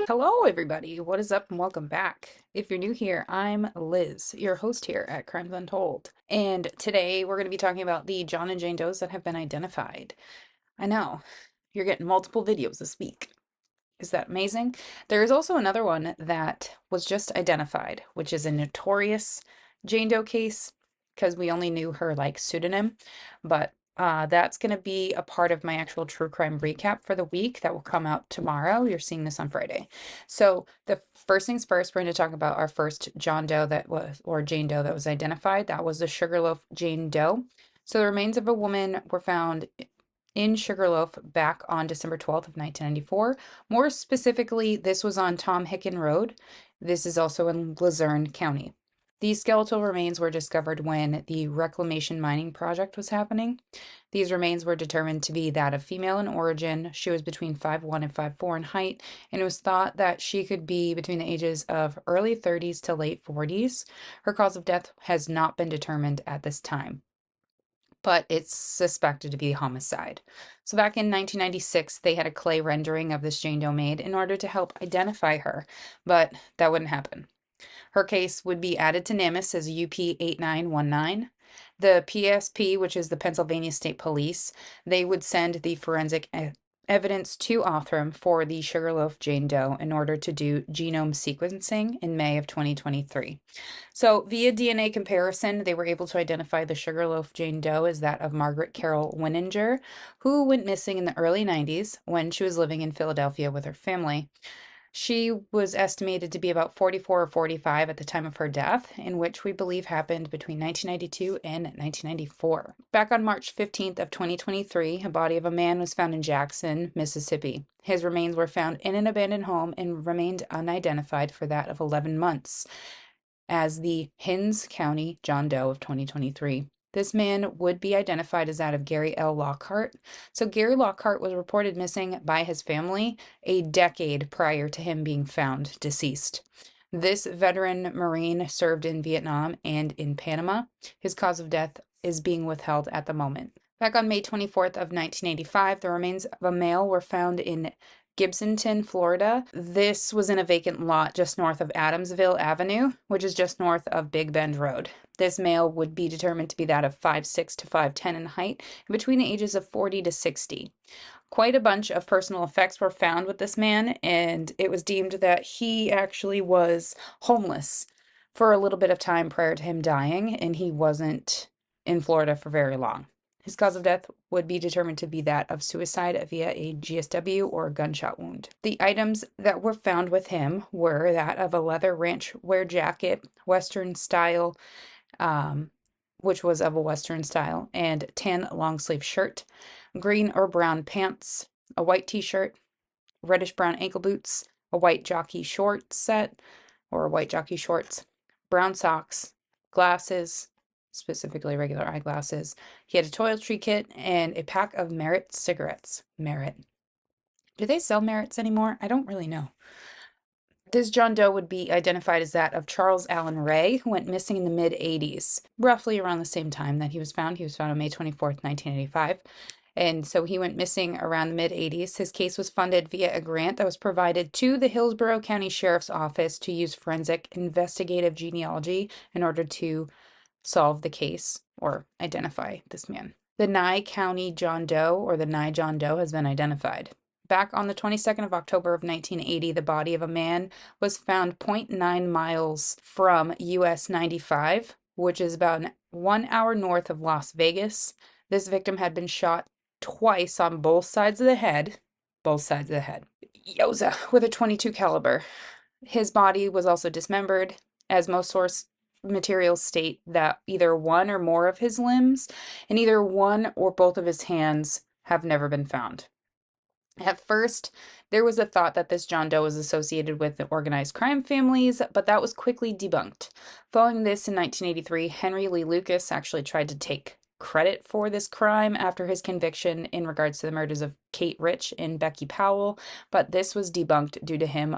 Hello, everybody. What is up, and welcome back. If you're new here, I'm Liz, your host here at Crimes Untold. And today we're going to be talking about the John and Jane Does that have been identified. I know, you're getting multiple videos this week. Is that amazing? There is also another one that was just identified, which is a notorious Jane Doe case because we only knew her like pseudonym, but that's going to be a part of my actual true crime recap for the week that will come out tomorrow. You're seeing this on Friday. So the first things first, we're going to talk about our first John Doe that was, or Jane Doe that was identified. That was the Sugarloaf Jane Doe. So the remains of a woman were found in Sugarloaf back on December 12th of 1994. More specifically, this was on Tom Hicken Road. This is also in Luzerne County. These skeletal remains were discovered when the reclamation mining project was happening. These remains were determined to be that of female in origin. She was between 5'1" and 5'4" in height, and it was thought that she could be between the ages of early 30s to late 40s. Her cause of death has not been determined at this time, but it's suspected to be homicide. So back in 1996, they had a clay rendering of this Jane Doe made in order to help identify her, but that wouldn't happen. Her case would be added to NamUs as UP 8919. The PSP, which is the Pennsylvania State Police, they would send the forensic evidence to Othram for the Sugarloaf Jane Doe in order to do genome sequencing in May of 2023. So, via DNA comparison, they were able to identify the Sugarloaf Jane Doe as that of Margaret Carol Winninger, who went missing in the early 90s when she was living in Philadelphia with her family. She was estimated to be about 44 or 45 at the time of her death, in which we believe happened between 1992 and 1994. Back on March 15th of 2023, a body of a man was found in Jackson, Mississippi. His remains were found in an abandoned home and remained unidentified for that of 11 months as the Hinds County John Doe of 2023. This man would be identified as that of Gary L. Lockhart. So, Gary Lockhart was reported missing by his family a decade prior to him being found deceased. This veteran Marine served in Vietnam and in Panama. His cause of death is being withheld at the moment. Back on May 24th of 1985, the remains of a male were found in Gibsonton, Florida. This was in a vacant lot just north of Adamsville Avenue, which is just north of Big Bend Road. This male would be determined to be that of 5'6" to 5'10" in height and between the ages of 40 to 60. Quite a bunch of personal effects were found with this man, and it was deemed that he actually was homeless for a little bit of time prior to him dying, and he wasn't in Florida for very long. His cause of death would be determined to be that of suicide via a GSW or a gunshot wound. The items that were found with him were that of a leather ranch wear jacket, Western style, which was of a Western style, and tan long sleeve shirt, green or brown pants, a white t-shirt, reddish brown ankle boots, a white jockey short set, or white jockey shorts, brown socks, glasses, specifically regular eyeglasses. He had a toiletry kit and a pack of Merit cigarettes. Merit. Do they sell Merits anymore? I don't really know. This John Doe would be identified as that of Charles Allen Ray, who went missing in the mid 80s, roughly around the same time that he was found. He was found on May 24th, 1985. And so he went missing around the mid 80s. His case was funded via a grant that was provided to the Hillsborough County Sheriff's Office to use forensic investigative genealogy in order to solve the case or identify this man. The Nye County John Doe, or the Nye John Doe, has been identified. Back on the 22nd of October of 1980, the body of a man was found zero point 0.9 miles from US 95, which is about 1 hour north of Las Vegas. This victim had been shot twice on both sides of the head. Both sides of the head. Yoza, with a .22 caliber. His body was also dismembered, as most source materials state that either one or more of his limbs and either one or both of his hands have never been found. At first, there was a thought that this John Doe was associated with the organized crime families, but that was quickly debunked. Following this in 1983, Henry Lee Lucas actually tried to take credit for this crime after his conviction in regards to the murders of Kate Rich and Becky Powell, but this was debunked due to him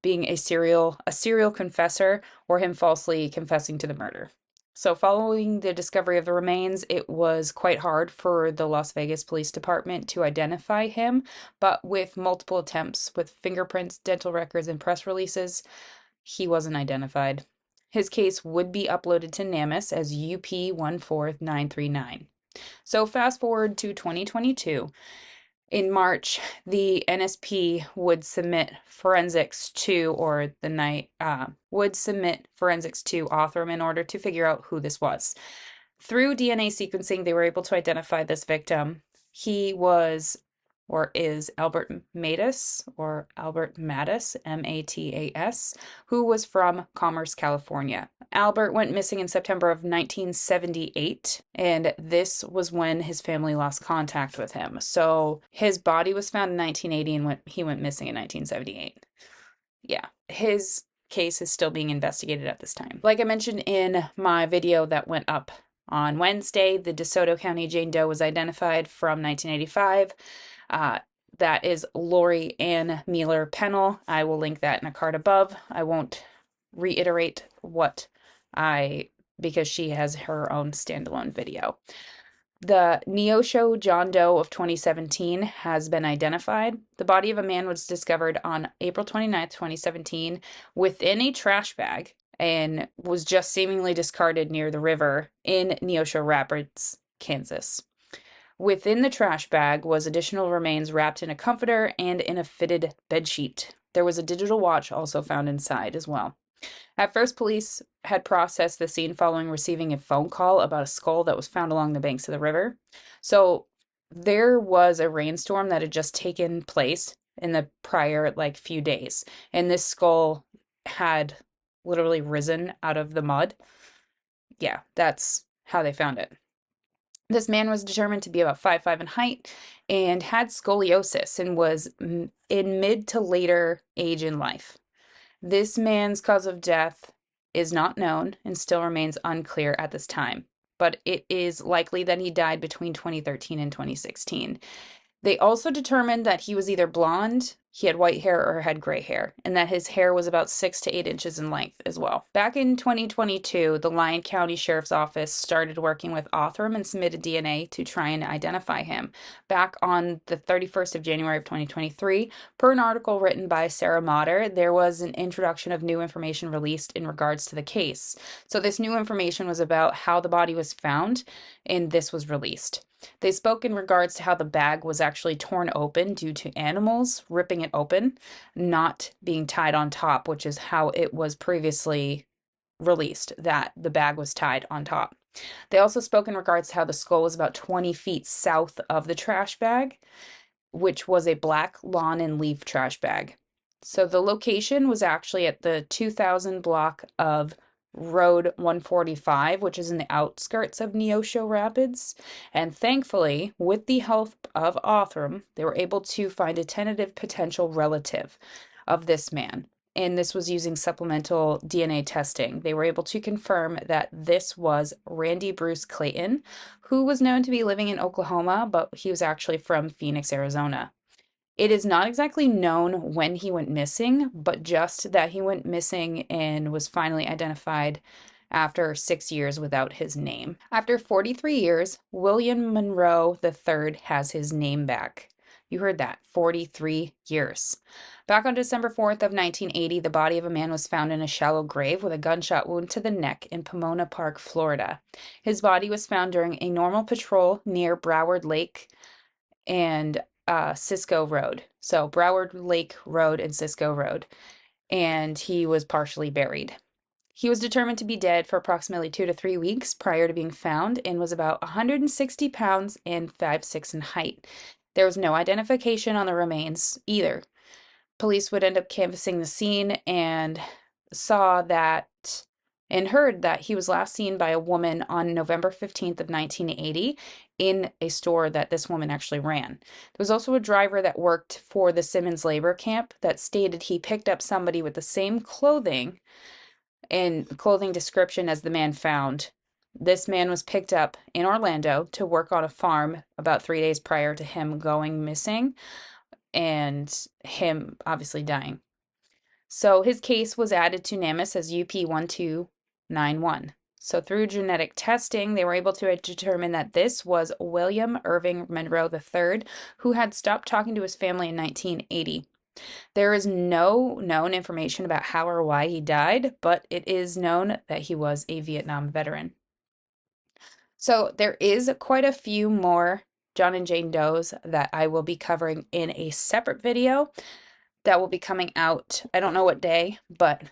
being a serial confessor or him falsely confessing to the murder. So, following the discovery of the remains, it was quite hard for the Las Vegas Police Department to identify him, but with multiple attempts with fingerprints, dental records, and press releases, he wasn't identified. His case would be uploaded to NamUs as UP 14939. So, fast forward to 2022. In March, the NSP would submit forensics to, or the night would submit forensics to Othram in order to figure out who this was. Through DNA sequencing, they were able to identify this victim. He was, or is, Albert Mattis, M-A-T-A-S, who was from Commerce, California. Albert went missing in September of 1978, and this was when his family lost contact with him. So his body was found in 1980, and he went missing in 1978. Yeah, his case is still being investigated at this time. Like I mentioned in my video that went up on Wednesday, the DeSoto County Jane Doe was identified from 1985. That is Lori Ann Mueller Pennell. I will link that in a card above. I won't reiterate because she has her own standalone video. The Neosho John Doe of 2017 has been identified. The body of a man was discovered on April 29th, 2017, within a trash bag and was just seemingly discarded near the river in Neosho Rapids, Kansas. Within the trash bag was additional remains wrapped in a comforter and in a fitted bedsheet. There was a digital watch also found inside as well. At first, police had processed the scene following receiving a phone call about a skull that was found along the banks of the river. So there was a rainstorm that had just taken place in the prior few days, and this skull had literally risen out of the mud. Yeah, that's how they found it. This man was determined to be about 5'5" in height and had scoliosis and was in mid to later age in life. This man's cause of death is not known and still remains unclear at this time, but it is likely that he died between 2013 and 2016. They also determined that he was either blonde, he had white hair, or had gray hair, and that his hair was about 6 to 8 inches in length as well. Back in 2022, the Lyon County Sheriff's Office started working with Othram and submitted DNA to try and identify him. Back on the 31st of January of 2023, per an article written by Sarah Motter, there was an introduction of new information released in regards to the case. So this new information was about how the body was found, and this was released. They spoke in regards to how the bag was actually torn open due to animals ripping it open, not being tied on top, which is how it was previously released, that the bag was tied on top. They also spoke in regards to how the skull was about 20 feet south of the trash bag, which was a black lawn and leaf trash bag. So the location was actually at the 2000 block of Road 145, which is in the outskirts of Neosho Rapids. And thankfully, with the help of Othram, they were able to find a tentative potential relative of this man. And this was using supplemental DNA testing. They were able to confirm that this was Randy Bruce Clayton, who was known to be living in Oklahoma, but he was actually from Phoenix, Arizona. It is not exactly known when he went missing, but just that he went missing and was finally identified after 6 years without his name. After 43 years, William Monroe III has his name back. You heard that, 43 years. Back on December 4th of 1980, the body of a man was found in a shallow grave with a gunshot wound to the neck in Pomona Park, Florida. His body was found during a normal patrol near Broward Lake and Cisco Road. So Broward Lake Road and Cisco Road. And he was partially buried. He was determined to be dead for approximately 2 to 3 weeks prior to being found and was about 160 pounds and 5'6" in height. There was no identification on the remains either. Police would end up canvassing the scene and heard that he was last seen by a woman on November 15th of 1980 in a store that this woman actually ran. There was also a driver that worked for the Simmons labor camp that stated he picked up somebody with the same clothing and clothing description as the man found. This man was picked up in Orlando to work on a farm about 3 days prior to him going missing and him obviously dying. So his case was added to NamUs as UP 1291. So through genetic testing, they were able to determine that this was William Irving Monroe III, who had stopped talking to his family in 1980. There is no known information about how or why he died, but it is known that he was a Vietnam veteran. So there is quite a few more John and Jane Does that I will be covering in a separate video that will be coming out. I don't know what day, but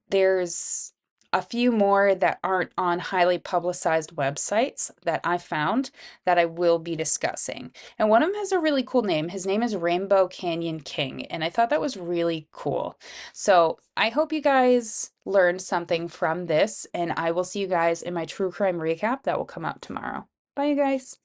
there's a few more that aren't on highly publicized websites that I found that I will be discussing. And one of them has a really cool name. His name is Rainbow Canyon King, and I thought that was really cool. So I hope you guys learned something from this, and I will see you guys in my true crime recap that will come out tomorrow. Bye, you guys.